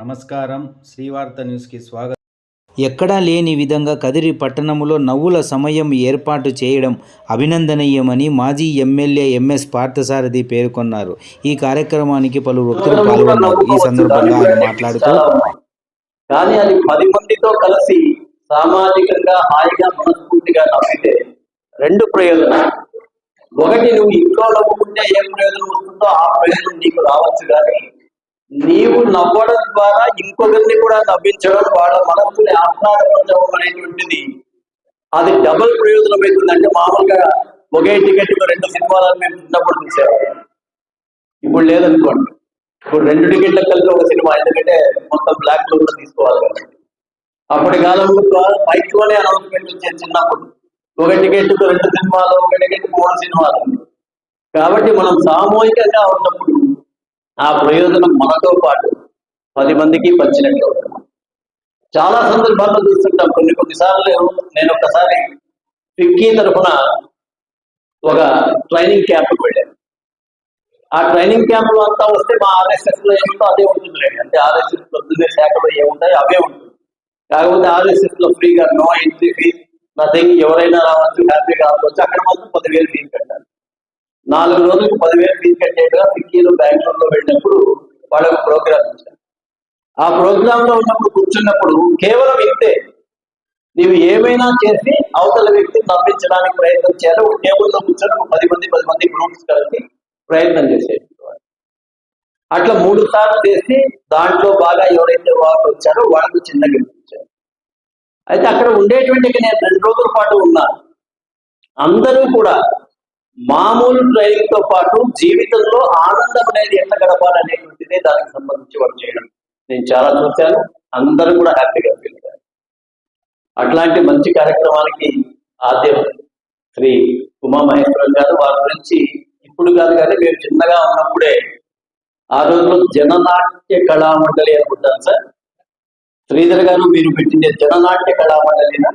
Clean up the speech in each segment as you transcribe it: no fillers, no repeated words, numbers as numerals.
నమస్కారం. శ్రీవార్త న్యూస్కి స్వాగతం. ఎక్కడా లేని విధంగా కదిరి పట్టణంలో నవ్వుల సమయం ఏర్పాటు చేయడం అభినందనీయమని మాజీ ఎమ్మెల్యే ఎంఎస్ పార్థసారథి పేర్కొన్నారు. ఈ కార్యక్రమానికి పలు వ్యక్తులు పాల్గొన్నారు. ఈ సందర్భంగా ఆయన మాట్లాడుతూ, కానీ అది 10 మందితో కలిసి సామాజికంగా హాయిగా మనస్ఫూర్తిగా నవ్వితే రెండు ప్రయోజనాలు. ఒకటి, నువ్వు ఇంట్లో నవ్వుకుంటే ఏం ప్రయోజనం వస్తుందో ఆ ప్రయోజనం నీకు రావచ్చు, కానీ నీవు నవ్వడం ద్వారా ఇంకొకరిని కూడా నవ్వించడం, వాళ్ళ మనస్సుని ఆహ్లాదపరచడం అనేటువంటిది అది డబుల్ ప్రయోజనం అవుతుంది. అంటే మామూలుగా ఒకే టికెట్ 2 సినిమాలను మేము చిన్నప్పుడు చూసాము, ఇప్పుడు లేదనుకోండి. ఇప్పుడు 2 టికెట్లకు కలిపి ఒక సినిమా, ఎందుకంటే మొత్తం బ్లాక్ లో కూడా తీసుకోవాలి కాబట్టి. అప్పటి కాలంలో మైక్లోనే అనౌన్స్మెంట్ వచ్చేది చిన్నప్పుడు, ఒక టికెట్ 2 సినిమాలు, ఒక టికెట్ 3 సినిమాలు. కాబట్టి మనం సామూహికంగా ఉన్నప్పుడు ఆ ప్రయోజనం మనతో పాటు 10 మందికి పంచినట్లు. చాలా సందర్భాల్లో చూస్తుంటాం. కొన్నిసార్లు నేను ఒకసారి ఫిక్కీ తరఫున ఒక ట్రైనింగ్ క్యాంప్కి వెళ్ళాను. ఆ ట్రైనింగ్ క్యాంప్ లో అంతా వస్తే మా ఆర్ఎస్ఎస్ లో ఏముందో అదే ఉంటుంది. అంటే ఆర్ఎస్ఎస్ పొద్దున్నే శాఖలో ఏముంటాయో అవే ఉంటుంది. కాకపోతే ఆర్ఎస్ఎస్ లో ఫ్రీగా నో ఎంట్రీ ఫీజ్, నథింగ్, ఎవరైనా రావచ్చు, హ్యాపీగా రావచ్చు. అక్కడ మాత్రం 10,000 ఫీజు కట్టాలి. 4 రోజులకు 10,000 ఫీజు కట్టేట్టుగా ఫిక్కీలో బెంగళూరులో వెళ్ళినప్పుడు వాళ్ళకు ప్రోగ్రామ్ ఇచ్చారు. ఆ ప్రోగ్రామ్ లో ఉన్నప్పుడు కూర్చున్నప్పుడు కేవలం ఇంతే, నీవు ఏమైనా చేసి అవతల వ్యక్తిని నవ్వించడానికి ప్రయత్నం చేయాలి. ఒక టేబుల్లో కూర్చొని 10 మంది గ్రూప్స్ కలిసి ప్రయత్నం చేసేది. అట్లా 3 సార్లు చేసి దాంట్లో బాగా ఎవరైతే వాళ్ళు వచ్చారో వాళ్ళకు చిన్న గిఫ్ట్ ఇచ్చారు. అయితే అక్కడ ఉండేటువంటి నేను 2 రోజుల పాటు ఉన్నాను. అందరూ కూడా మామూలు ట్రైనింగ్ తో పాటు జీవితంలో ఆనందం అనేది ఎట్లా గడపాలనేటువంటిదే దానికి సంబంధించి వాళ్ళు చేయడం నేను చాలా చూశాను. అందరూ కూడా హ్యాపీగా ఫీల్ అయ్యారు. అట్లాంటి మంచి కార్యక్రమానికి ఆద్యం శ్రీ ఉమామహేశ్వరం గారు, వారి గురించి ఇప్పుడు కాదు కానీ మేము చిన్నగా ఉన్నప్పుడే ఆ రోజులో జననాట్య కళామండలి అనుకుంటాను సార్. శ్రీధర్ గారు మీరు పెట్టిందే జననాట్య కళామండలినా?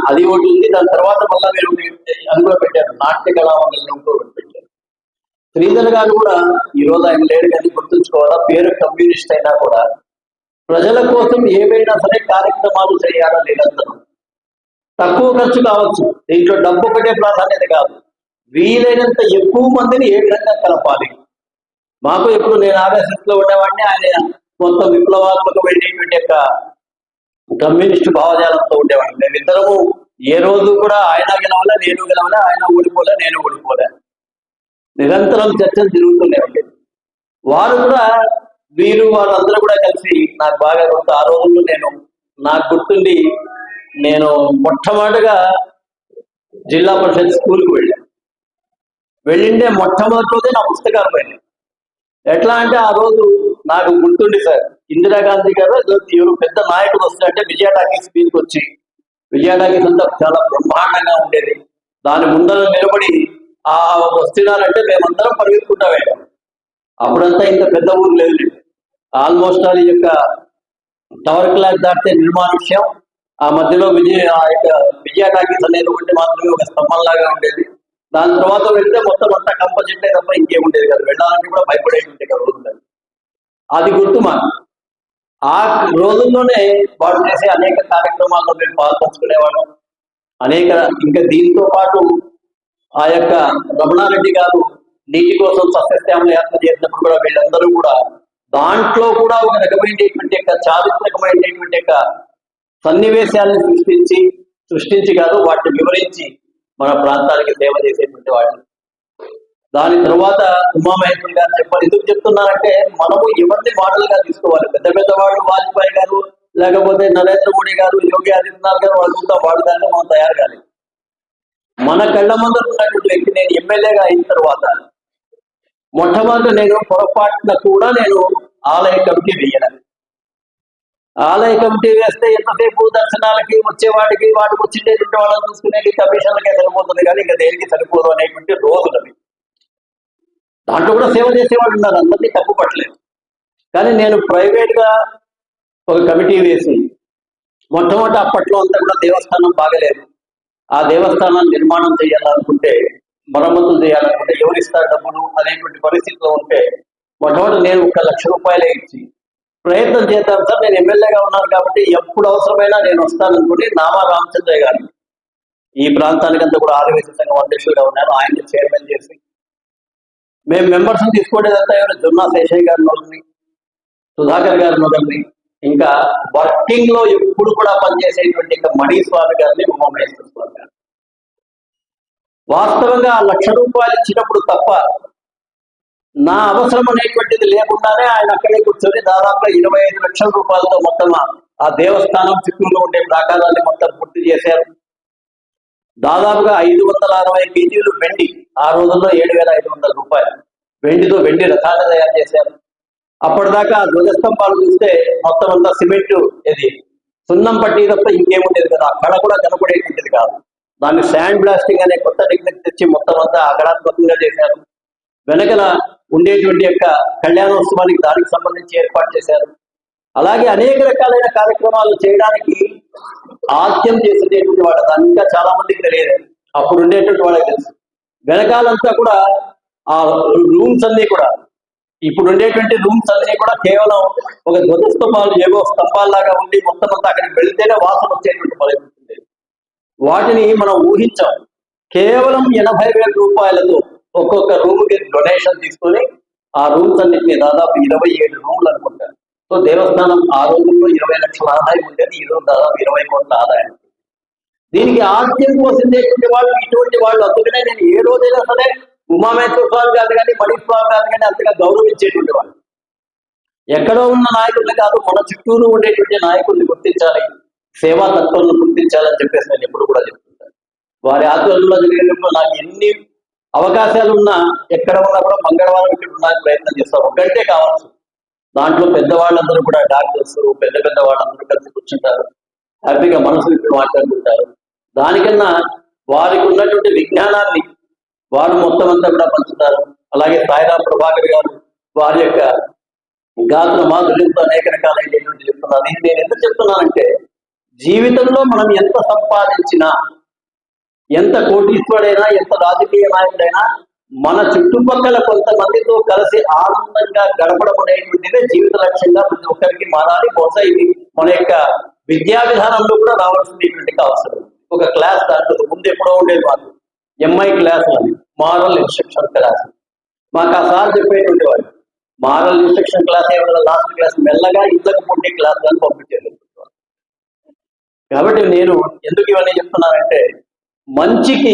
అది ఒకటి ఉంది. దాని తర్వాత మళ్ళీ మీరు అది కూడా పెట్టారు, నాట్య కళామండలి ఒకటి పెట్టారు. శ్రీధర్ గారు కూడా ఈ రోజు ఆయన లేడు కానీ గుర్తుంచుకోవాలా, పేరు కమ్యూనిస్ట్ అయినా కూడా ప్రజల కోసం ఏవైనా సరే కార్యక్రమాలు చేయాలా నిరంతరం. తక్కువ ఖర్చు కావచ్చు, దీంట్లో డబ్బు ఒకటే ప్రాధాన్యత కాదు, వీలైనంత ఎక్కువ మందిని ఏ విధంగా కలపాలి. మాకు ఇప్పుడు నేను ఆర్ఎస్ఎస్ లో ఉండేవాడిని, ఆయన మొత్తం విప్లవాత్మకమైనటువంటి యొక్క కమ్యూనిస్ట్ భావజాలంతో ఉండేవాడిని. మేమిద్దరము ఏ రోజు కూడా ఆయన గెలవలే, నేను గెలవలే, ఆయన ఓడిపోలే, నేను ఓడిపోలే, నిరంతరం చర్చలు తిరుగుతూనే ఉండేది. వారు కూడా వాళ్ళందరూ కూడా కలిసి నాకు బాగా గుర్తు. ఆ రోజుల్లో నాకు గుర్తుండి నేను మొట్టమొదటిగా జిల్లా పరిషత్ స్కూల్కి వెళ్ళిండే మొట్టమొదటి రోజే నా పుస్తకాలు పోయినాయి. ఎట్లా అంటే ఆ రోజు నాకు గుర్తుండి సార్, ఇందిరాగాంధీ గారు ఎవరు పెద్ద నాయకుడు వస్తారంటే విజయ టాకీస్ స్పీచ్కి వచ్చి, విజయ టాకీస్ అంతా చాలా బ్రహ్మాండంగా ఉండేది. దాని ముందర నిలబడి ఆ వస్తున్నారంటే మేమందరం పరిగెత్తుకుంటా వెళ్ళాం. అప్పుడంతా ఇంత పెద్ద ఊరు లేదు. ఆల్మోస్ట్ అది యొక్క టవర్ క్లాక్ దాటితే నిర్మానుష్యం. ఆ మధ్యలో విజయ టాకీస్ అనేది ఒకటి మాత్రమే ఒక స్తంభంలాగా ఉండేది. దాని తర్వాత వెళ్తే మొత్తం అంతా కంప చెట్టే తప్ప ఇంకేముండేది కదా. వెళ్ళాలంటే కూడా భయపడేటువంటి రోజులు. అది గుర్తు మాకు. ఆ రోజుల్లోనే వాడు చేసే అనేక కార్యక్రమాల్లో మేము పాల్పంచుకునేవాళ్ళం. ఇంకా దీంతో పాటు ఆ యొక్క రమణారెడ్డి గారు నీటి కోసం సస్యశ్యామల యాత్ర చేసినప్పుడు కూడా వీళ్ళందరూ కూడా దాంట్లో కూడా ఒక రకమైనటువంటి యొక్క చారిత్రకమైనటువంటి యొక్క సన్నివేశాలను సృష్టించి కాదు, వాటిని వివరించి మన ప్రాంతానికి సేవ చేసేటువంటి వాటిని. దాని తర్వాత ఉమామహేశ్వరి గారు చెప్పాలి. ఎందుకు చెప్తున్నారంటే మనము ఎవరిని మోడల్గా తీసుకోవాలి. పెద్ద వాళ్ళు వాజ్పేయి గారు, లేకపోతే నరేంద్ర మోడీ గారు, యోగి ఆదిత్యనాథ్ గారు వాళ్ళు దాన్ని మనం తయారు కాదు. మన కళ్ళ ముందర ఉన్నటువంటి వ్యక్తి. నేను ఎమ్మెల్యేగా అయిన తర్వాత మొట్టమొదటి నేను పొరపాటున కూడా ఆలయ కమిటీ వేయను. ఆలయ కమిటీ వేస్తే ఎంతసేపు దర్శనాలకి వచ్చేవాడికి వాటికి వచ్చిండేటువంటి వాళ్ళని చూసుకునేది కమిషన్లకే సరిపోతుంది, కానీ ఇంకా దేనికి సరిపోదు అనేటువంటి రోజులవి. దాంట్లో కూడా సేవ చేసేవాళ్ళు ఉన్నారు, అందరినీ తప్పు పట్టలేదు. కానీ నేను ప్రైవేట్గా ఒక కమిటీ వేసి మొట్టమొదటి అప్పట్లో అంతా కూడా దేవస్థానం బాగలేదు, ఆ దేవస్థానాన్ని నిర్మాణం చేయాలనుకుంటే మరమ్మతులు చేయాలనుకుంటే ఎవరు ఇస్తారు డబ్బులు అనేటువంటి పరిస్థితిలో ఉంటే మొట్టమొదటి నేను 1,00,000 రూపాయలే ఇచ్చి ప్రయత్నం చేద్దాం సార్, నేను ఎమ్మెల్యేగా ఉన్నాను కాబట్టి ఎప్పుడు అవసరమైనా నేను వస్తాననుకుని నామా రామచంద్రయ్య గారు ఈ ప్రాంతానికంతా కూడా ఆదివాసీ సంఘం అధ్యక్షుడిగా ఉన్నారు, ఆయన్ని చైర్మన్ చేసి మేము మెంబర్స్ తీసుకోవడేదంతా ఎవరు జొన్నా శేషయ్య గారి నోళ్ళని, సుధాకర్ గారి నోళ్ళని, ఇంకా వర్కింగ్ లో ఎప్పుడు కూడా పనిచేసేటువంటి ఇంకా మణి స్వామి గారిని, ఉమామహేశ్వర స్వామి గారు. వాస్తవంగా 1,00,000 రూపాయలు ఇచ్చినప్పుడు తప్ప నా అవసరం అనేటువంటిది లేకుండానే ఆయన అక్కడే కూర్చొని దాదాపుగా 25 లక్షల రూపాయలతో మొత్తం ఆ దేవస్థానం చుట్టూలో ఉండే ప్రాకారాన్ని మొత్తం పూర్తి చేశారు. దాదాపుగా 560 కేజీలు వెండి, ఆ రోజుల్లో 7,500 రూపాయలు వెండితో వెండి రథాన్ని తయారు చేశారు. అప్పటిదాకా ధ్వజస్తంభాలు చూస్తే మొత్తం అంతా సిమెంట్, ఇది సున్నం పట్టి తప్ప ఇంకేముండేది కదా, అక్కడ కూడా కనపడేటువంటిది కాదు. దాన్ని శాండ్ బ్లాస్టింగ్ అనే కొత్త టెక్నిక్ తెచ్చి మొత్తం అంతా ఆకళాత్మకంగా చేశారు. వెనకల ఉండేటువంటి యొక్క కళ్యాణోత్సవానికి దానికి సంబంధించి ఏర్పాటు చేశారు. అలాగే అనేక రకాలైన కార్యక్రమాలు చేయడానికి ఆద్యం చేసేటటువంటి వాడు, దాని ఇంకా చాలా మందికి తెలియదు, అప్పుడు ఉండేటువంటి వాళ్ళకి తెలుసు. వెనకాలంతా కూడా ఆ రూమ్స్ అన్ని కూడా, ఇప్పుడు ఉండేటువంటి రూమ్స్ అన్ని కూడా కేవలం ఒక ధ్వజస్తంభాలు ఏవో స్తంభాల్లాగా ఉండి మొత్తం అంతా అక్కడికి వెళ్తేనే వాసన వచ్చేటువంటి పరిస్థితి ఉంది. వాటిని మనం ఊహించాం. కేవలం 80,000 రూపాయలతో ఒక్కొక్క రూమ్కి డొనేషన్ తీసుకొని ఆ రూమ్స్ అన్నింటినీ దాదాపు 27 రూమ్లు అనుకుంటారు. సో దేవస్థానం ఆ రోజుల్లో 20 లక్షల ఆదాయం ఉండేది, ఈ రోజు దాదాపు 20 కోట్ల ఆదాయం. దీనికి ఆద్యం పోసిందేటువంటి వాళ్ళు ఇటువంటి వాళ్ళు. అందుకనే నేను ఏ రోజైనా సరే ఉమామహేశ్వర స్వామి గారు కానీ మణి స్వామి గారు కానీ అంతగా గౌరవించేటువంటి వాళ్ళు. ఎక్కడో ఉన్న నాయకుల్ని కాదు, మన చుట్టూరు ఉండేటువంటి నాయకుల్ని గుర్తించాలి, సేవా తత్వాలను గుర్తించాలని చెప్పేసి నేను ఎప్పుడు కూడా చెప్తుంటాను. వారి ఆధ్వర్యంలో జరిగినప్పుడు నాకు ఎన్ని అవకాశాలు ఉన్నా, ఎక్కడ ఉన్నా కూడా మంగళవారం ఇక్కడ ఉండడానికి ప్రయత్నం చేస్తాం. ఒక్కటే కావచ్చు, దాంట్లో పెద్దవాళ్ళందరూ కూడా డాక్టర్స్, పెద్ద పెద్ద వాళ్ళందరూ కలిసి కూర్చుంటారు, హ్యాపీగా మనసు ఇప్పుడు మాట్లాడుకుంటారు. దానికన్నా వారికి ఉన్నటువంటి విజ్ఞానాన్ని వారు మొత్తం అంతా కూడా పంచుతారు. అలాగే సాయిరాం ప్రభాకర్ గారు వారి యొక్క గాత్ర మాధుర్యంతో అనేక రకాలైనటువంటి చెప్తున్నారు. ఇది నేను ఎంత చెప్తున్నానంటే, జీవితంలో మనం ఎంత సంపాదించినా, ఎంత కోటీశ్వరుడైనా, ఎంత రాజకీయ నాయకుడైనా మన చుట్టుపక్కల కొంతమందితో కలిసి ఆనందంగా గడపడం అనేటువంటిదే జీవిత లక్ష్యంగా ప్రతి ఒక్కరికి మారాలి. బహుశా ఇది మన యొక్క విద్యా విధానంలో కూడా రావాల్సినటువంటి అవసరం. ఒక క్లాస్ దాంట్లో ముందు ఎప్పుడో ఉండేది మాకు ఎంఐ క్లాస్ అని, మారల్ ఇన్స్ట్రక్షన్ క్లాస్. మాకు ఆ సార్ చెప్పేటువంటి వాడు మారల్ ఇన్స్ట్రక్షన్ క్లాస్ ఏమైనా లాస్ట్ క్లాస్ మెల్లగా ఇంతకు పుట్టి క్లాస్ అని పంపించేది. కాబట్టి నేను ఎందుకు ఇవన్నీ చెప్తున్నానంటే, మంచికి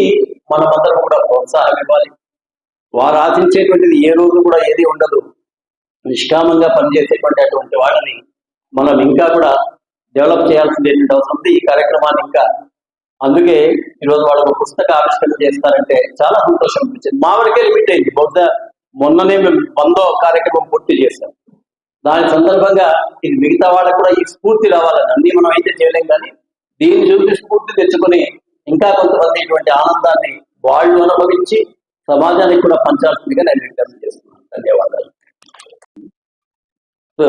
మనమందరం కూడా ప్రోత్సాహం ఇవ్వాలి. వారు ఆశించేటువంటిది ఏ రోజు కూడా ఏది ఉండదు. నిష్కామంగా పనిచేసేటువంటి అటువంటి వాళ్ళని మనం ఇంకా కూడా డెవలప్ చేయాల్సినటువంటి అవసరం ఉంది. ఈ కార్యక్రమాన్ని ఇంకా అందుకే ఈరోజు వాళ్ళకు పుస్తక ఆవిష్కరణ చేస్తారంటే చాలా సంతోషం అనిపించింది. మా వరకే లిమిట్ అయింది. బహుశా మొన్ననే మేము 100వ కార్యక్రమం పూర్తి చేశాం. దాని సందర్భంగా ఇది మిగతా వాళ్ళకు కూడా ఈ స్ఫూర్తి రావాలని, అన్ని మనం అయితే చేయలేం, కానీ దీన్ని చూసి స్ఫూర్తి తెచ్చుకొని ఇంకా కొంతమంది ఇటువంటి ఆనందాన్ని వాళ్ళు అనుభవించి సమాజానికి కూడా పంచాల్సిందిగా నేను విజ్ఞప్తి చేస్తున్నాను. ధన్యవాదాలు. సో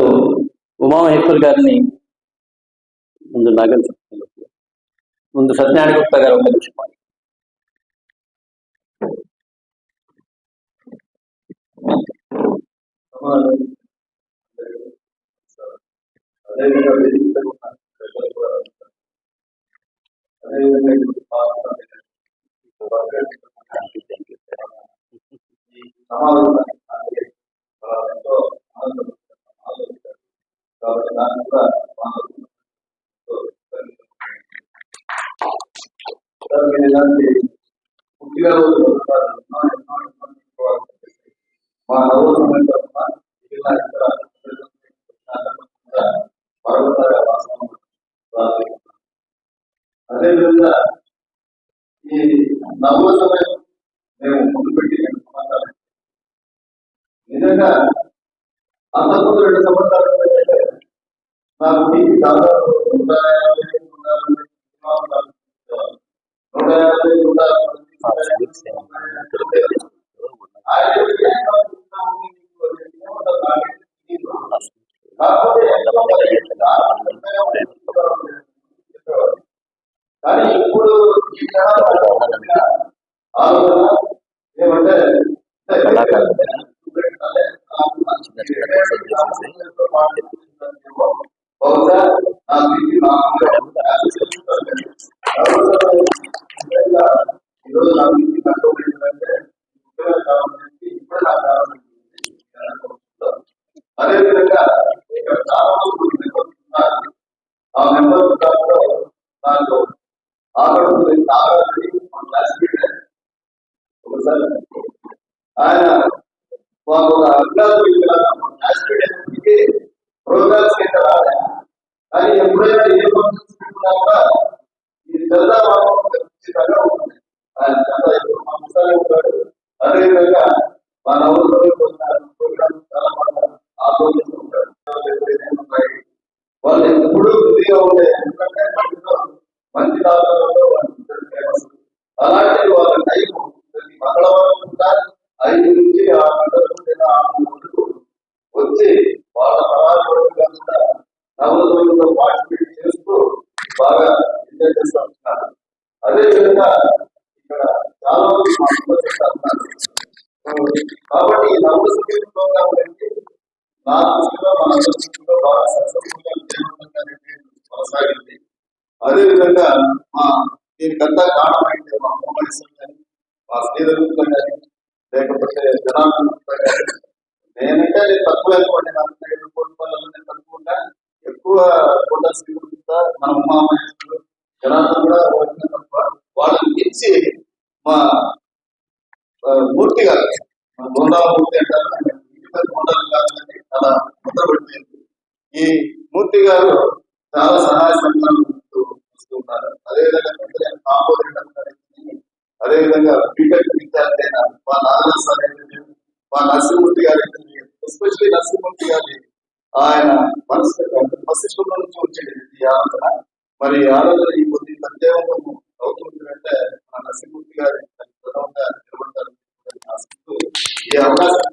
ఉమామహేశ్వర్ గారిని ముందు సత్యనారాయణ గుప్తా గారు ఒక నిమిషం. పూర్తిగా మా అదేవిధంగా ఈ నవ్వుల సమయం మేము ముందు పెట్టి నిజంగా అంతకు 2 సంవత్సరాలు నాకు మీకు దాదాపు 150 కానీ ఇప్పుడు ఈ ఆలోచన నాకు ఆకలి తాగాలి మన క్లాస్మేట్ ఒకసారి ఆయన మాకు ఒక అభ్యాసం క్లాస్మేట్ ప్రోగ్రామ్స్ అయితే రాలే కానీ ఎప్పుడైనా ఏ ఫంక్షన్స్ పెట్టుకున్నా కూడా ఇది చల్లా ఖచ్చితంగా ఉంటుంది. ఆయన చాలా ఎక్కువ సంవత్సరాలు ఉంటాడు. అదేవిధంగా మా నవ్వులో ప్రోగ్రామ్స్ చాలా బాగా ఆలోచిస్తూ ఉంటాడు. వాళ్ళు ఎప్పుడు బిజీగా ఉండే ఎందుకంటే మంచి దాదాపు ఫేమస్. అలాంటి వాళ్ళ టైం ప్రతి మంగళవారం కూడా 5 నుంచి 6 గంటలకు లేదా 6 గంటలకు వచ్చి వాళ్ళ తరాలు కాకుండా నవోదయంలో పార్టిసిపేట్ చేస్తూ బాగా ఎంజాయ్ చేస్తూ ఉంటున్నారు. అదేవిధంగా ఇక్కడ చాలా మంది మా ఉన్నారు. కాబట్టి ఈ నవోదయ ప్రోగ్రామ్ అనేది నా దృష్టిలో మన దృష్టిలో బాగా సక్సెస్ఫుల్ గా విజయవంతంగా కొనసాగింది. అదేవిధంగా మా దీనికంతా కారణమైంది మా మోహన్ కానీ మా శ్రీధర్ కానీ లేకపోతే జనార్దన్ కానీ నేనంటే తక్కువ అనుకోండి. నాకు 5 కోట్ల పనులు తక్కువ ఎక్కువ కోట శ్రీధర్ మన ఉమామహేశ్వరుడు జనార్దన్ కూడా తక్కువ. వాళ్ళని ఇచ్చి మా మూర్తి గారు మూర్తి అంటారు మోడల్ కాదని చాలా ముద్రపడిపోయింది. ఈ మూర్తి గారు చాలా సహాయ సంఘాలు వస్తున్నారు. అదేవిధంగా అదేవిధంగా బీటెక్ విద్యార్థి అయిన మా నాగరాజ్ సార్ అయితే మా నరసింహమూర్తి గారు అయితే ఎస్పెషల్లీ నరసింహమూర్తి గారి ఆయన మనసు మస్తిష్కంలో నుంచి వచ్చేది ఈ ఆలోచన. మరి ఆలోచన ఈ కొద్ది ప్రత్యేకం అవుతుందంటే మా నరసింహమూర్తి గారి ప్రధానంగా నిలబడతారు. ఈ అవకాశం